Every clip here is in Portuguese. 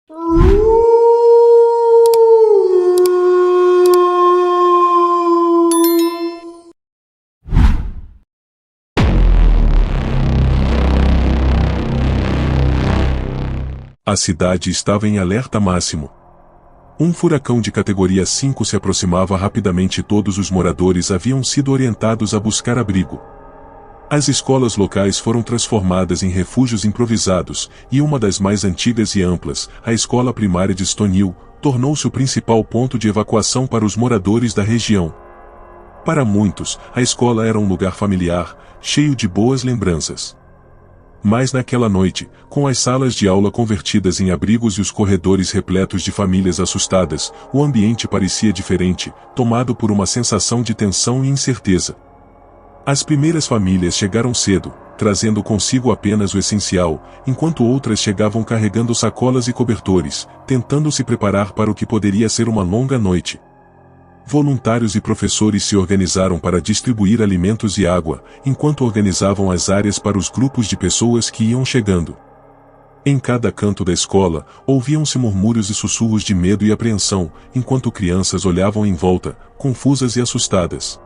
A cidade estava em alerta máximo. Um furacão de categoria 5 se aproximava rapidamente e todos os moradores haviam sido orientados a buscar abrigo. As escolas locais foram transformadas em refúgios improvisados, e uma das mais antigas e amplas, a escola primária de Stone Hill, tornou-se o principal ponto de evacuação para os moradores da região. Para muitos, a escola era um lugar familiar, cheio de boas lembranças. Mas naquela noite, com as salas de aula convertidas em abrigos e os corredores repletos de famílias assustadas, o ambiente parecia diferente, tomado por uma sensação de tensão e incerteza. As primeiras famílias chegaram cedo, trazendo consigo apenas o essencial, enquanto outras chegavam carregando sacolas e cobertores, tentando se preparar para o que poderia ser uma longa noite. Voluntários e professores se organizaram para distribuir alimentos e água, enquanto organizavam as áreas para os grupos de pessoas que iam chegando. Em cada canto da escola, ouviam-se murmúrios e sussurros de medo e apreensão, enquanto crianças olhavam em volta, confusas e assustadas.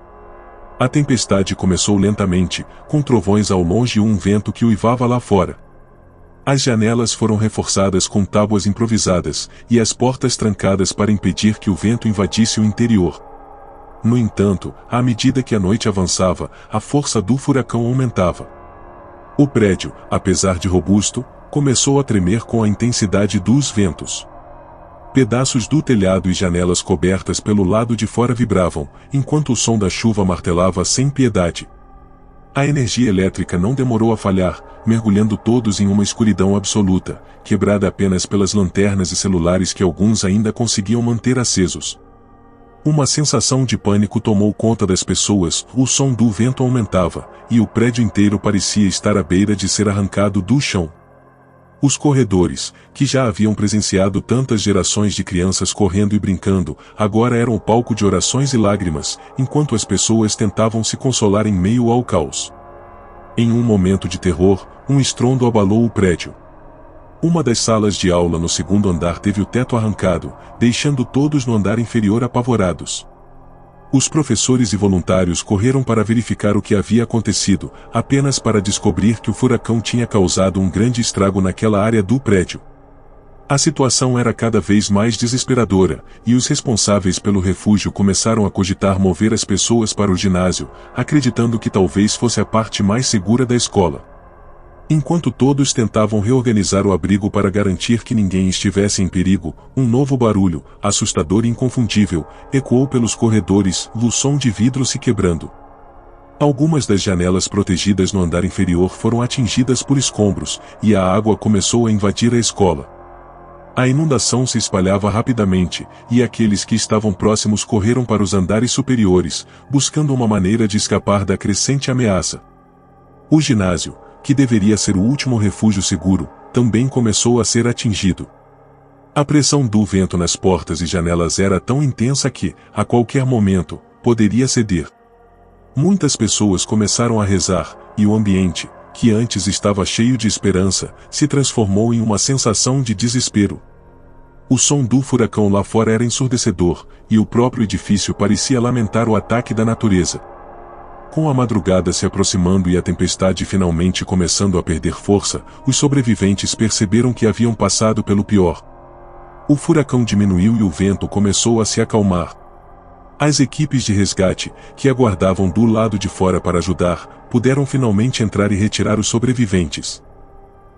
A tempestade começou lentamente, com trovões ao longe e um vento que uivava lá fora. As janelas foram reforçadas com tábuas improvisadas, e as portas trancadas para impedir que o vento invadisse o interior. No entanto, à medida que a noite avançava, a força do furacão aumentava. O prédio, apesar de robusto, começou a tremer com a intensidade dos ventos. Pedaços do telhado e janelas cobertas pelo lado de fora vibravam, enquanto o som da chuva martelava sem piedade. A energia elétrica não demorou a falhar, mergulhando todos em uma escuridão absoluta, quebrada apenas pelas lanternas e celulares que alguns ainda conseguiam manter acesos. Uma sensação de pânico tomou conta das pessoas, o som do vento aumentava, e o prédio inteiro parecia estar à beira de ser arrancado do chão. Os corredores, que já haviam presenciado tantas gerações de crianças correndo e brincando, agora eram o palco de orações e lágrimas, enquanto as pessoas tentavam se consolar em meio ao caos. Em um momento de terror, um estrondo abalou o prédio. Uma das salas de aula no segundo andar teve o teto arrancado, deixando todos no andar inferior apavorados. Os professores e voluntários correram para verificar o que havia acontecido, apenas para descobrir que o furacão tinha causado um grande estrago naquela área do prédio. A situação era cada vez mais desesperadora, e os responsáveis pelo refúgio começaram a cogitar mover as pessoas para o ginásio, acreditando que talvez fosse a parte mais segura da escola. Enquanto todos tentavam reorganizar o abrigo para garantir que ninguém estivesse em perigo, um novo barulho, assustador e inconfundível, ecoou pelos corredores, o som de vidro se quebrando. Algumas das janelas protegidas no andar inferior foram atingidas por escombros, e a água começou a invadir a escola. A inundação se espalhava rapidamente, e aqueles que estavam próximos correram para os andares superiores, buscando uma maneira de escapar da crescente ameaça. O ginásio, que deveria ser o último refúgio seguro, também começou a ser atingido. A pressão do vento nas portas e janelas era tão intensa que, a qualquer momento, poderia ceder. Muitas pessoas começaram a rezar, e o ambiente, que antes estava cheio de esperança, se transformou em uma sensação de desespero. O som do furacão lá fora era ensurdecedor, e o próprio edifício parecia lamentar o ataque da natureza. Com a madrugada se aproximando e a tempestade finalmente começando a perder força, os sobreviventes perceberam que haviam passado pelo pior. O furacão diminuiu e o vento começou a se acalmar. As equipes de resgate, que aguardavam do lado de fora para ajudar, puderam finalmente entrar e retirar os sobreviventes.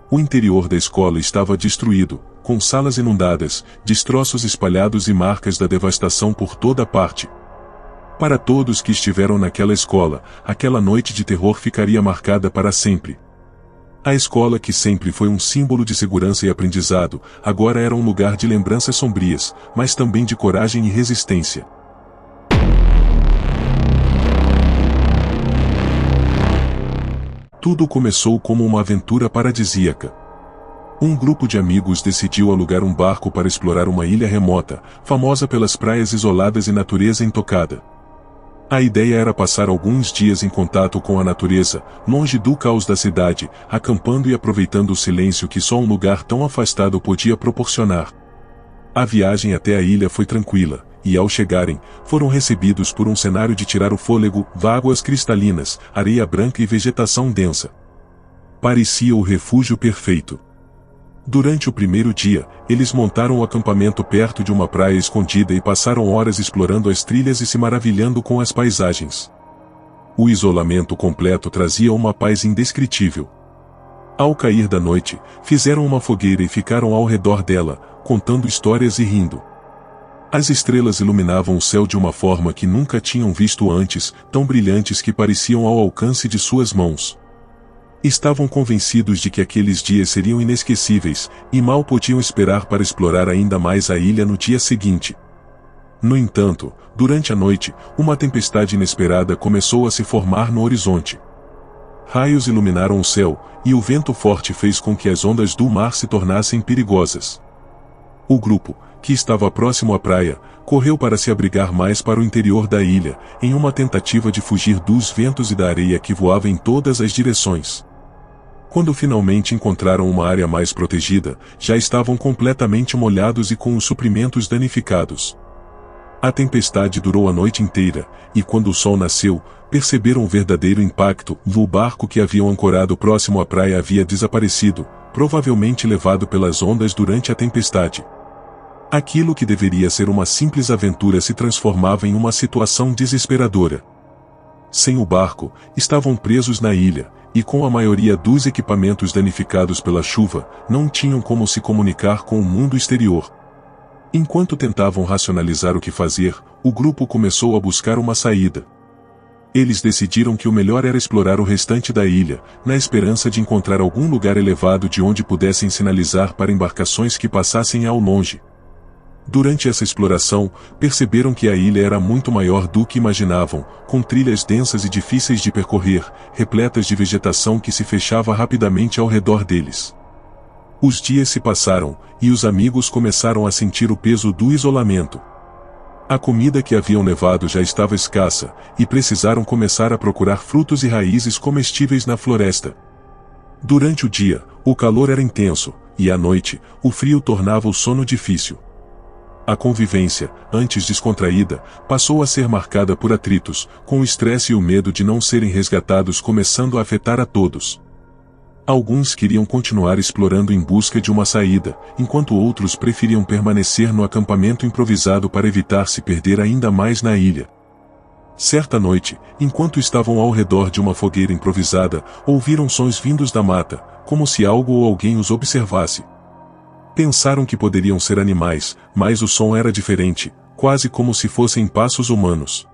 O interior da escola estava destruído, com salas inundadas, destroços espalhados e marcas da devastação por toda parte. Para todos que estiveram naquela escola, aquela noite de terror ficaria marcada para sempre. A escola, que sempre foi um símbolo de segurança e aprendizado, agora era um lugar de lembranças sombrias, mas também de coragem e resistência. Tudo começou como uma aventura paradisíaca. Um grupo de amigos decidiu alugar um barco para explorar uma ilha remota, famosa pelas praias isoladas e natureza intocada. A ideia era passar alguns dias em contato com a natureza, longe do caos da cidade, acampando e aproveitando o silêncio que só um lugar tão afastado podia proporcionar. A viagem até a ilha foi tranquila, e ao chegarem, foram recebidos por um cenário de tirar o fôlego, águas cristalinas, areia branca e vegetação densa. Parecia o refúgio perfeito. Durante o primeiro dia, eles montaram o acampamento perto de uma praia escondida e passaram horas explorando as trilhas e se maravilhando com as paisagens. O isolamento completo trazia uma paz indescritível. Ao cair da noite, fizeram uma fogueira e ficaram ao redor dela, contando histórias e rindo. As estrelas iluminavam o céu de uma forma que nunca tinham visto antes, tão brilhantes que pareciam ao alcance de suas mãos. Estavam convencidos de que aqueles dias seriam inesquecíveis, e mal podiam esperar para explorar ainda mais a ilha no dia seguinte. No entanto, durante a noite, uma tempestade inesperada começou a se formar no horizonte. Raios iluminaram o céu, e o vento forte fez com que as ondas do mar se tornassem perigosas. O grupo, que estava próximo à praia, correu para se abrigar mais para o interior da ilha, em uma tentativa de fugir dos ventos e da areia que voava em todas as direções. Quando finalmente encontraram uma área mais protegida, já estavam completamente molhados e com os suprimentos danificados. A tempestade durou a noite inteira, e quando o sol nasceu, perceberam o verdadeiro impacto. O barco que haviam ancorado próximo à praia havia desaparecido, provavelmente levado pelas ondas durante a tempestade. Aquilo que deveria ser uma simples aventura se transformava em uma situação desesperadora. Sem o barco, estavam presos na ilha, e com a maioria dos equipamentos danificados pela chuva, não tinham como se comunicar com o mundo exterior. Enquanto tentavam racionalizar o que fazer, o grupo começou a buscar uma saída. Eles decidiram que o melhor era explorar o restante da ilha, na esperança de encontrar algum lugar elevado de onde pudessem sinalizar para embarcações que passassem ao longe. Durante essa exploração, perceberam que a ilha era muito maior do que imaginavam, com trilhas densas e difíceis de percorrer, repletas de vegetação que se fechava rapidamente ao redor deles. Os dias se passaram, e os amigos começaram a sentir o peso do isolamento. A comida que haviam levado já estava escassa, e precisaram começar a procurar frutos e raízes comestíveis na floresta. Durante o dia, o calor era intenso, e à noite, o frio tornava o sono difícil. A convivência, antes descontraída, passou a ser marcada por atritos, com o estresse e o medo de não serem resgatados começando a afetar a todos. Alguns queriam continuar explorando em busca de uma saída, enquanto outros preferiam permanecer no acampamento improvisado para evitar se perder ainda mais na ilha. Certa noite, enquanto estavam ao redor de uma fogueira improvisada, ouviram sons vindos da mata, como se algo ou alguém os observasse. Pensaram que poderiam ser animais, mas o som era diferente, quase como se fossem passos humanos.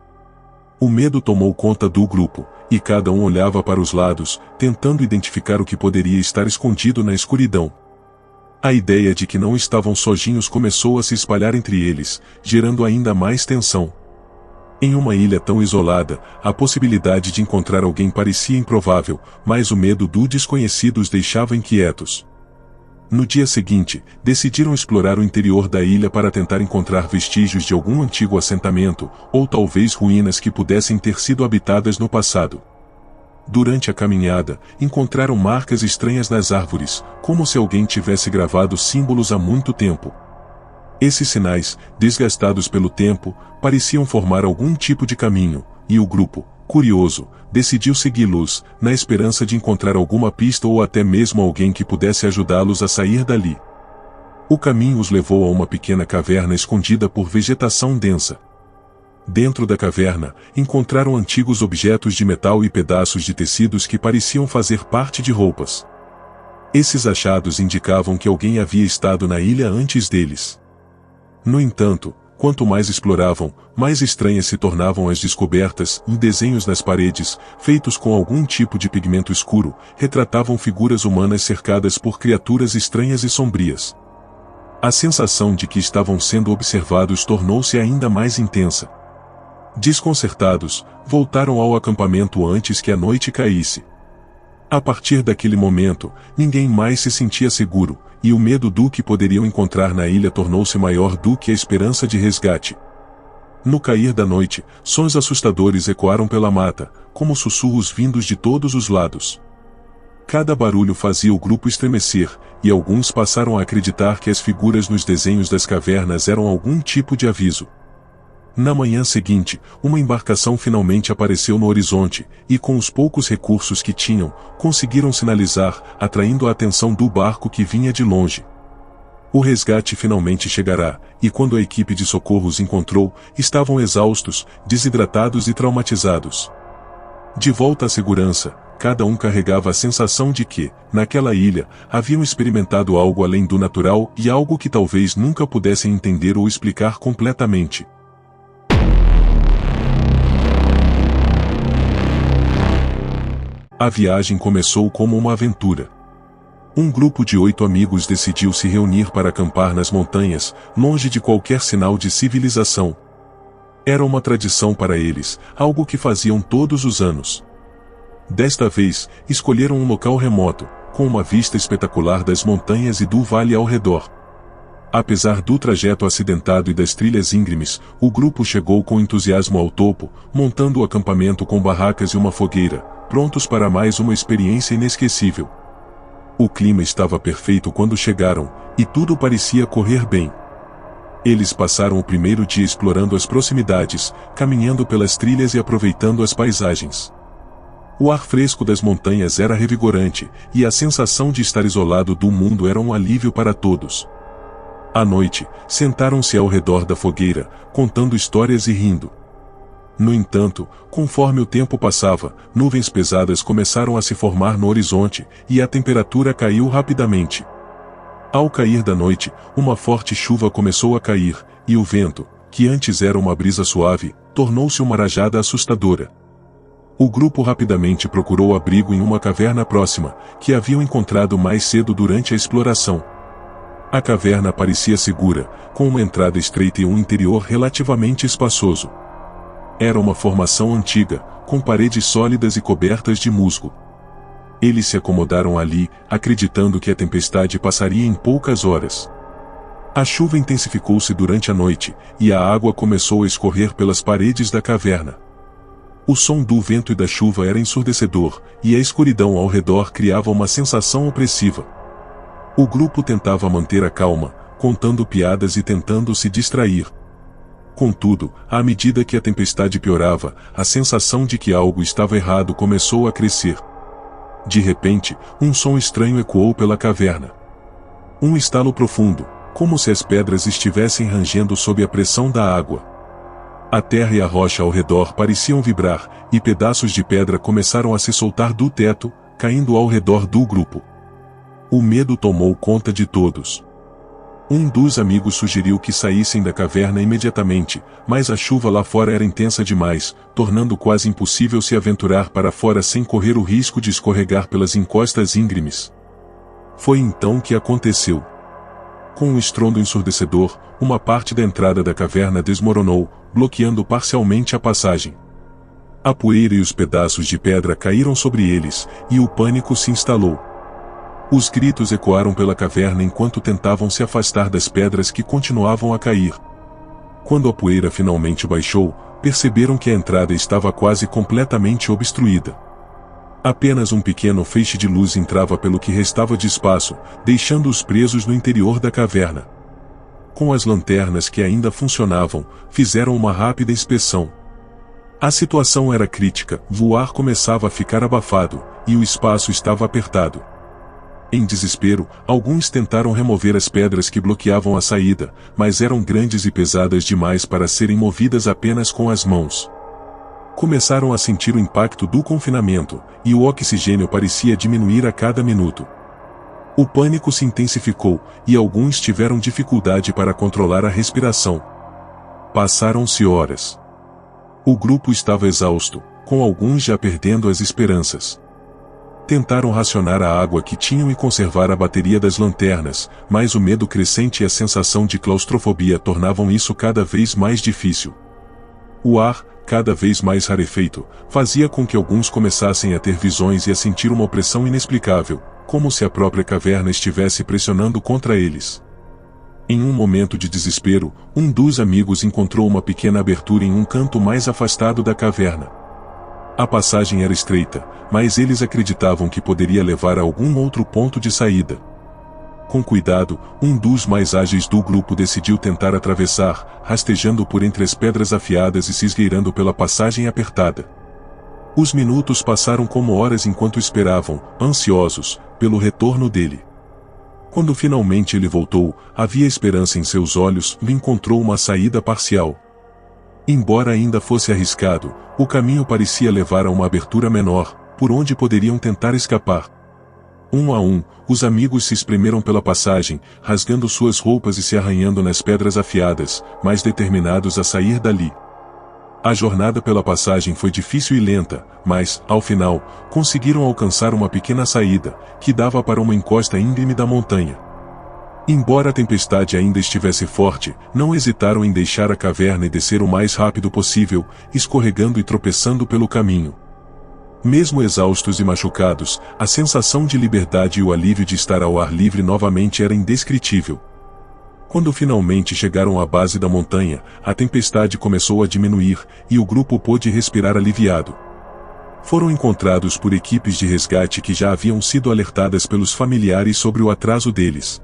O medo tomou conta do grupo, e cada um olhava para os lados, tentando identificar o que poderia estar escondido na escuridão. A ideia de que não estavam sozinhos começou a se espalhar entre eles, gerando ainda mais tensão. Em uma ilha tão isolada, a possibilidade de encontrar alguém parecia improvável, mas o medo do desconhecido os deixava inquietos. No dia seguinte, decidiram explorar o interior da ilha para tentar encontrar vestígios de algum antigo assentamento, ou talvez ruínas que pudessem ter sido habitadas no passado. Durante a caminhada, encontraram marcas estranhas nas árvores, como se alguém tivesse gravado símbolos há muito tempo. Esses sinais, desgastados pelo tempo, pareciam formar algum tipo de caminho, e o grupo, curioso, decidiu segui-los, na esperança de encontrar alguma pista ou até mesmo alguém que pudesse ajudá-los a sair dali. O caminho os levou a uma pequena caverna escondida por vegetação densa. Dentro da caverna, encontraram antigos objetos de metal e pedaços de tecidos que pareciam fazer parte de roupas. Esses achados indicavam que alguém havia estado na ilha antes deles. No entanto, quanto mais exploravam, mais estranhas se tornavam as descobertas, e desenhos nas paredes, feitos com algum tipo de pigmento escuro, retratavam figuras humanas cercadas por criaturas estranhas e sombrias. A sensação de que estavam sendo observados tornou-se ainda mais intensa. Desconcertados, voltaram ao acampamento antes que a noite caísse. A partir daquele momento, ninguém mais se sentia seguro, e o medo do que poderiam encontrar na ilha tornou-se maior do que a esperança de resgate. No cair da noite, sons assustadores ecoaram pela mata, como sussurros vindos de todos os lados. Cada barulho fazia o grupo estremecer, e alguns passaram a acreditar que as figuras nos desenhos das cavernas eram algum tipo de aviso. Na manhã seguinte, uma embarcação finalmente apareceu no horizonte, e com os poucos recursos que tinham, conseguiram sinalizar, atraindo a atenção do barco que vinha de longe. O resgate finalmente chegará, e quando a equipe de socorro os encontrou, estavam exaustos, desidratados e traumatizados. De volta à segurança, cada um carregava a sensação de que, naquela ilha, haviam experimentado algo além do natural e algo que talvez nunca pudessem entender ou explicar completamente. A viagem começou como uma aventura. Um grupo de 8 amigos decidiu se reunir para acampar nas montanhas, longe de qualquer sinal de civilização. Era uma tradição para eles, algo que faziam todos os anos. Desta vez, escolheram um local remoto, com uma vista espetacular das montanhas e do vale ao redor. Apesar do trajeto acidentado e das trilhas íngremes, o grupo chegou com entusiasmo ao topo, montando o acampamento com barracas e uma fogueira, prontos para mais uma experiência inesquecível. O clima estava perfeito quando chegaram, e tudo parecia correr bem. Eles passaram o primeiro dia explorando as proximidades, caminhando pelas trilhas e aproveitando as paisagens. O ar fresco das montanhas era revigorante, e a sensação de estar isolado do mundo era um alívio para todos. À noite, sentaram-se ao redor da fogueira, contando histórias e rindo. No entanto, conforme o tempo passava, nuvens pesadas começaram a se formar no horizonte, e a temperatura caiu rapidamente. Ao cair da noite, uma forte chuva começou a cair, e o vento, que antes era uma brisa suave, tornou-se uma rajada assustadora. O grupo rapidamente procurou abrigo em uma caverna próxima, que haviam encontrado mais cedo durante a exploração. A caverna parecia segura, com uma entrada estreita e um interior relativamente espaçoso. Era uma formação antiga, com paredes sólidas e cobertas de musgo. Eles se acomodaram ali, acreditando que a tempestade passaria em poucas horas. A chuva intensificou-se durante a noite, e a água começou a escorrer pelas paredes da caverna. O som do vento e da chuva era ensurdecedor, e a escuridão ao redor criava uma sensação opressiva. O grupo tentava manter a calma, contando piadas e tentando se distrair. Contudo, à medida que a tempestade piorava, a sensação de que algo estava errado começou a crescer. De repente, um som estranho ecoou pela caverna. Um estalo profundo, como se as pedras estivessem rangendo sob a pressão da água. A terra e a rocha ao redor pareciam vibrar, e pedaços de pedra começaram a se soltar do teto, caindo ao redor do grupo. O medo tomou conta de todos. Um dos amigos sugeriu que saíssem da caverna imediatamente, mas a chuva lá fora era intensa demais, tornando quase impossível se aventurar para fora sem correr o risco de escorregar pelas encostas íngremes. Foi então que aconteceu. Com um estrondo ensurdecedor, uma parte da entrada da caverna desmoronou, bloqueando parcialmente a passagem. A poeira e os pedaços de pedra caíram sobre eles, e o pânico se instalou. Os gritos ecoaram pela caverna enquanto tentavam se afastar das pedras que continuavam a cair. Quando a poeira finalmente baixou, perceberam que a entrada estava quase completamente obstruída. Apenas um pequeno feixe de luz entrava pelo que restava de espaço, deixando-os presos no interior da caverna. Com as lanternas que ainda funcionavam, fizeram uma rápida inspeção. A situação era crítica, o ar começava a ficar abafado, e o espaço estava apertado. Em desespero, alguns tentaram remover as pedras que bloqueavam a saída, mas eram grandes e pesadas demais para serem movidas apenas com as mãos. Começaram a sentir o impacto do confinamento, e o oxigênio parecia diminuir a cada minuto. O pânico se intensificou, e alguns tiveram dificuldade para controlar a respiração. Passaram-se horas. O grupo estava exausto, com alguns já perdendo as esperanças. Tentaram racionar a água que tinham e conservar a bateria das lanternas, mas o medo crescente e a sensação de claustrofobia tornavam isso cada vez mais difícil. O ar, cada vez mais rarefeito, fazia com que alguns começassem a ter visões e a sentir uma opressão inexplicável, como se a própria caverna estivesse pressionando contra eles. Em um momento de desespero, um dos amigos encontrou uma pequena abertura em um canto mais afastado da caverna. A passagem era estreita, mas eles acreditavam que poderia levar a algum outro ponto de saída. Com cuidado, um dos mais ágeis do grupo decidiu tentar atravessar, rastejando por entre as pedras afiadas e se esgueirando pela passagem apertada. Os minutos passaram como horas enquanto esperavam, ansiosos, pelo retorno dele. Quando finalmente ele voltou, havia esperança em seus olhos e encontrou uma saída parcial. Embora ainda fosse arriscado, o caminho parecia levar a uma abertura menor, por onde poderiam tentar escapar. Um a um, os amigos se espremeram pela passagem, rasgando suas roupas e se arranhando nas pedras afiadas, mais determinados a sair dali. A jornada pela passagem foi difícil e lenta, mas, ao final, conseguiram alcançar uma pequena saída, que dava para uma encosta íngreme da montanha. Embora a tempestade ainda estivesse forte, não hesitaram em deixar a caverna e descer o mais rápido possível, escorregando e tropeçando pelo caminho. Mesmo exaustos e machucados, a sensação de liberdade e o alívio de estar ao ar livre novamente era indescritível. Quando finalmente chegaram à base da montanha, a tempestade começou a diminuir, e o grupo pôde respirar aliviado. Foram encontrados por equipes de resgate que já haviam sido alertadas pelos familiares sobre o atraso deles.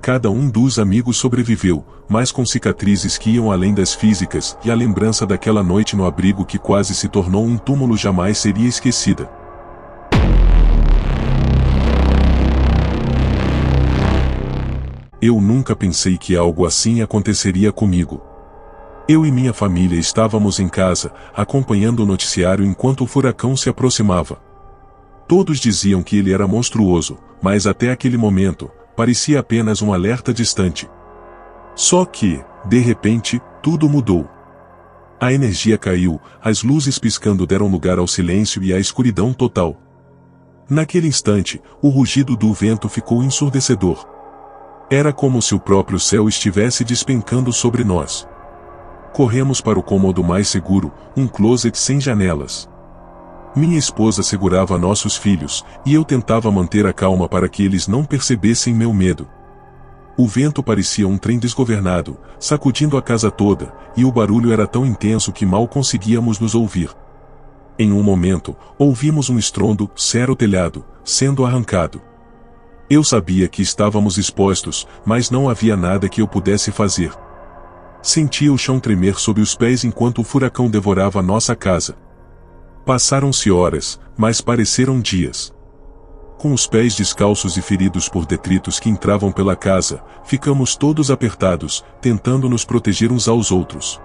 Cada um dos amigos sobreviveu, mas com cicatrizes que iam além das físicas, e a lembrança daquela noite no abrigo que quase se tornou um túmulo jamais seria esquecida. Eu nunca pensei que algo assim aconteceria comigo. Eu e minha família estávamos em casa, acompanhando o noticiário enquanto o furacão se aproximava. Todos diziam que ele era monstruoso, mas até aquele momento, parecia apenas um alerta distante. Só que, de repente, tudo mudou. A energia caiu, as luzes piscando deram lugar ao silêncio e à escuridão total. Naquele instante, o rugido do vento ficou ensurdecedor. Era como se o próprio céu estivesse despencando sobre nós. Corremos para o cômodo mais seguro, um closet sem janelas. Minha esposa segurava nossos filhos, e eu tentava manter a calma para que eles não percebessem meu medo. O vento parecia um trem desgovernado, sacudindo a casa toda, e o barulho era tão intenso que mal conseguíamos nos ouvir. Em um momento, ouvimos um estrondo, o telhado, sendo arrancado. Eu sabia que estávamos expostos, mas não havia nada que eu pudesse fazer. Sentia o chão tremer sob os pés enquanto o furacão devorava nossa casa. Passaram-se horas, mas pareceram dias. Com os pés descalços e feridos por detritos que entravam pela casa, ficamos todos apertados, tentando nos proteger uns aos outros.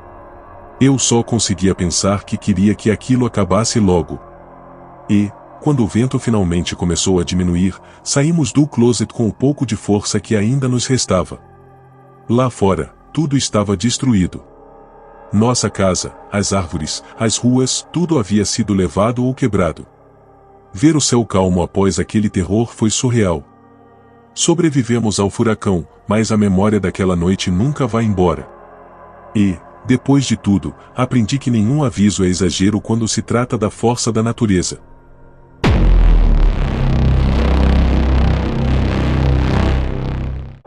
Eu só conseguia pensar que queria que aquilo acabasse logo. E, quando o vento finalmente começou a diminuir, saímos do closet com o pouco de força que ainda nos restava. Lá fora, tudo estava destruído. Nossa casa, as árvores, as ruas, tudo havia sido levado ou quebrado. Ver o céu calmo após aquele terror foi surreal. Sobrevivemos ao furacão, mas a memória daquela noite nunca vai embora. E, depois de tudo, aprendi que nenhum aviso é exagero quando se trata da força da natureza.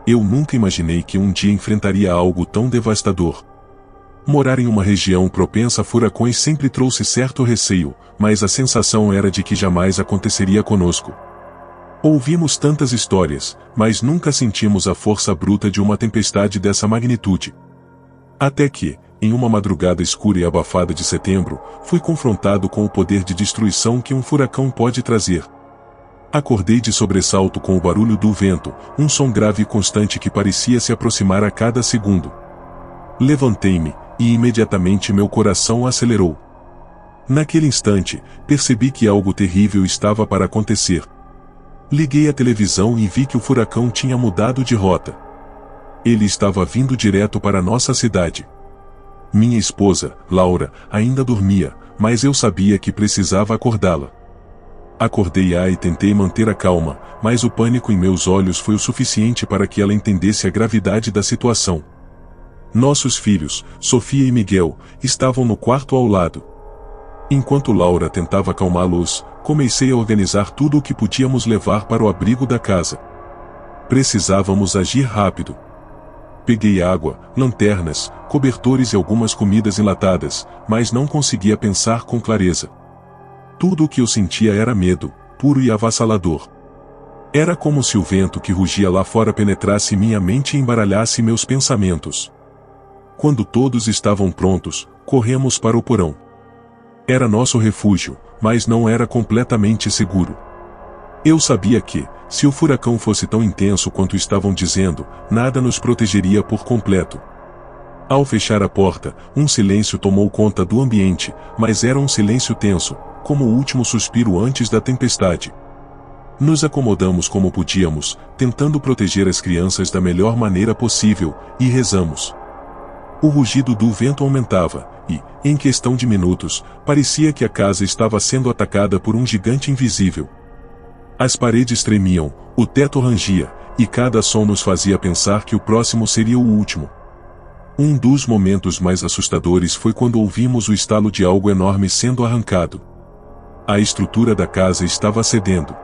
Eu nunca imaginei que um dia enfrentaria algo tão devastador. Morar em uma região propensa a furacões sempre trouxe certo receio, mas a sensação era de que jamais aconteceria conosco. Ouvimos tantas histórias, mas nunca sentimos a força bruta de uma tempestade dessa magnitude. Até que, em uma madrugada escura e abafada de setembro, fui confrontado com o poder de destruição que um furacão pode trazer. Acordei de sobressalto com o barulho do vento, um som grave e constante que parecia se aproximar a cada segundo. Levantei-me, e imediatamente meu coração acelerou. Naquele instante, percebi que algo terrível estava para acontecer. Liguei a televisão e vi que o furacão tinha mudado de rota. Ele estava vindo direto para nossa cidade. Minha esposa, Laura, ainda dormia, mas eu sabia que precisava acordá-la. Acordei-a e tentei manter a calma, mas o pânico em meus olhos foi o suficiente para que ela entendesse a gravidade da situação. Nossos filhos, Sofia e Miguel, estavam no quarto ao lado. Enquanto Laura tentava acalmá-los, comecei a organizar tudo o que podíamos levar para o abrigo da casa. Precisávamos agir rápido. Peguei água, lanternas, cobertores e algumas comidas enlatadas, mas não conseguia pensar com clareza. Tudo o que eu sentia era medo, puro e avassalador. Era como se o vento que rugia lá fora penetrasse minha mente e embaralhasse meus pensamentos. Quando todos estavam prontos, corremos para o porão. Era nosso refúgio, mas não era completamente seguro. Eu sabia que, se o furacão fosse tão intenso quanto estavam dizendo, nada nos protegeria por completo. Ao fechar a porta, um silêncio tomou conta do ambiente, mas era um silêncio tenso, como o último suspiro antes da tempestade. Nos acomodamos como podíamos, tentando proteger as crianças da melhor maneira possível, e rezamos. O rugido do vento aumentava, e, em questão de minutos, parecia que a casa estava sendo atacada por um gigante invisível. As paredes tremiam, o teto rangia, e cada som nos fazia pensar que o próximo seria o último. Um dos momentos mais assustadores foi quando ouvimos o estalo de algo enorme sendo arrancado. A estrutura da casa estava cedendo.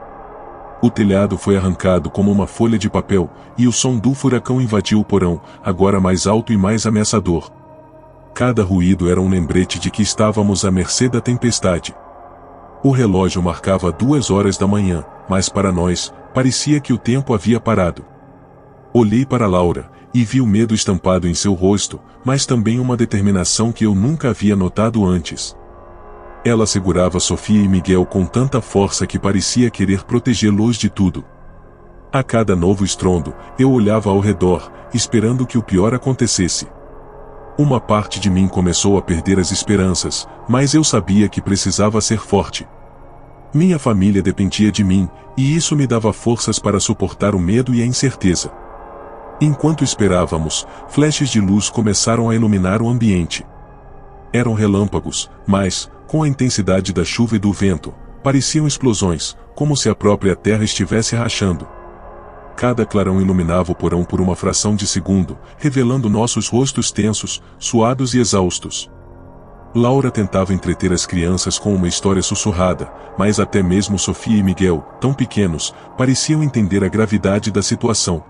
O telhado foi arrancado como uma folha de papel, e o som do furacão invadiu o porão, agora mais alto e mais ameaçador. Cada ruído era um lembrete de que estávamos à mercê da tempestade. O relógio marcava 2 horas da manhã, mas para nós, parecia que o tempo havia parado. Olhei para Laura, e vi o medo estampado em seu rosto, mas também uma determinação que eu nunca havia notado antes. Ela segurava Sofia e Miguel com tanta força que parecia querer protegê-los de tudo. A cada novo estrondo, eu olhava ao redor, esperando que o pior acontecesse. Uma parte de mim começou a perder as esperanças, mas eu sabia que precisava ser forte. Minha família dependia de mim, e isso me dava forças para suportar o medo e a incerteza. Enquanto esperávamos, flashes de luz começaram a iluminar o ambiente. Eram relâmpagos, mas, com a intensidade da chuva e do vento, pareciam explosões, como se a própria terra estivesse rachando. Cada clarão iluminava o porão por uma fração de segundo, revelando nossos rostos tensos, suados e exaustos. Laura tentava entreter as crianças com uma história sussurrada, mas até mesmo Sofia e Miguel, tão pequenos, pareciam entender a gravidade da situação.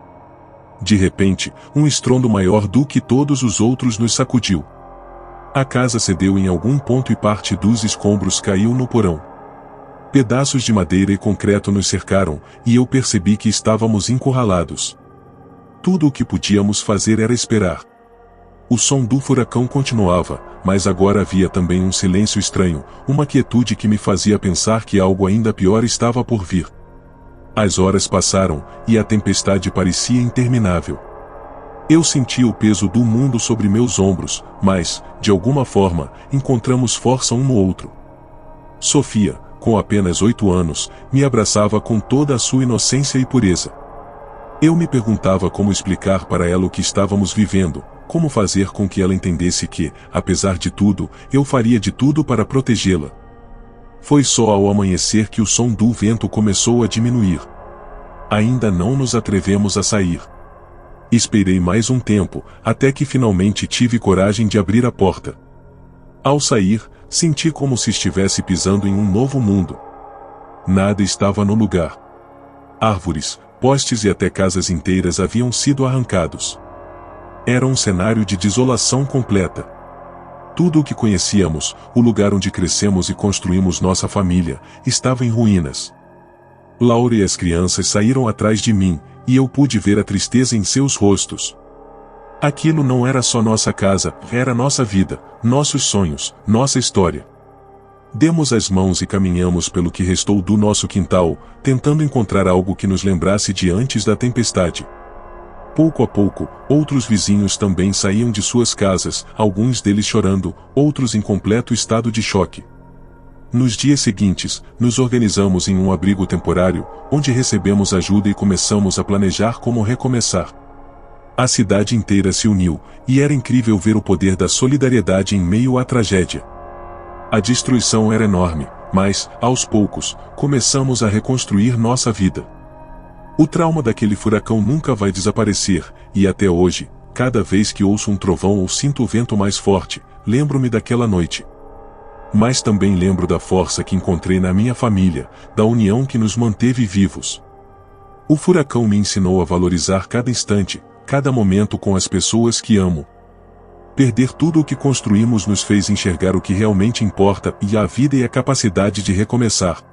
De repente, um estrondo maior do que todos os outros nos sacudiu. A casa cedeu em algum ponto e parte dos escombros caiu no porão. Pedaços de madeira e concreto nos cercaram, e eu percebi que estávamos encurralados. Tudo o que podíamos fazer era esperar. O som do furacão continuava, mas agora havia também um silêncio estranho, uma quietude que me fazia pensar que algo ainda pior estava por vir. As horas passaram, e a tempestade parecia interminável. Eu sentia o peso do mundo sobre meus ombros, mas, de alguma forma, encontramos força um no outro. Sofia, com apenas 8 anos, me abraçava com toda a sua inocência e pureza. Eu me perguntava como explicar para ela o que estávamos vivendo, como fazer com que ela entendesse que, apesar de tudo, eu faria de tudo para protegê-la. Foi só ao amanhecer que o som do vento começou a diminuir. Ainda não nos atrevemos a sair. Esperei mais um tempo, até que finalmente tive coragem de abrir a porta. Ao sair, senti como se estivesse pisando em um novo mundo. Nada estava no lugar. Árvores, postes e até casas inteiras haviam sido arrancados. Era um cenário de desolação completa. Tudo o que conhecíamos, o lugar onde crescemos e construímos nossa família, estava em ruínas. Laura e as crianças saíram atrás de mim, e eu pude ver a tristeza em seus rostos. Aquilo não era só nossa casa, era nossa vida, nossos sonhos, nossa história. Demos as mãos e caminhamos pelo que restou do nosso quintal, tentando encontrar algo que nos lembrasse de antes da tempestade. Pouco a pouco, outros vizinhos também saíam de suas casas, alguns deles chorando, outros em completo estado de choque. Nos dias seguintes, nos organizamos em um abrigo temporário, onde recebemos ajuda e começamos a planejar como recomeçar. A cidade inteira se uniu, e era incrível ver o poder da solidariedade em meio à tragédia. A destruição era enorme, mas, aos poucos, começamos a reconstruir nossa vida. O trauma daquele furacão nunca vai desaparecer, e até hoje, cada vez que ouço um trovão ou sinto o vento mais forte, lembro-me daquela noite. Mas também lembro da força que encontrei na minha família, da união que nos manteve vivos. O furacão me ensinou a valorizar cada instante, cada momento com as pessoas que amo. Perder tudo o que construímos nos fez enxergar o que realmente importa, e a vida e a capacidade de recomeçar.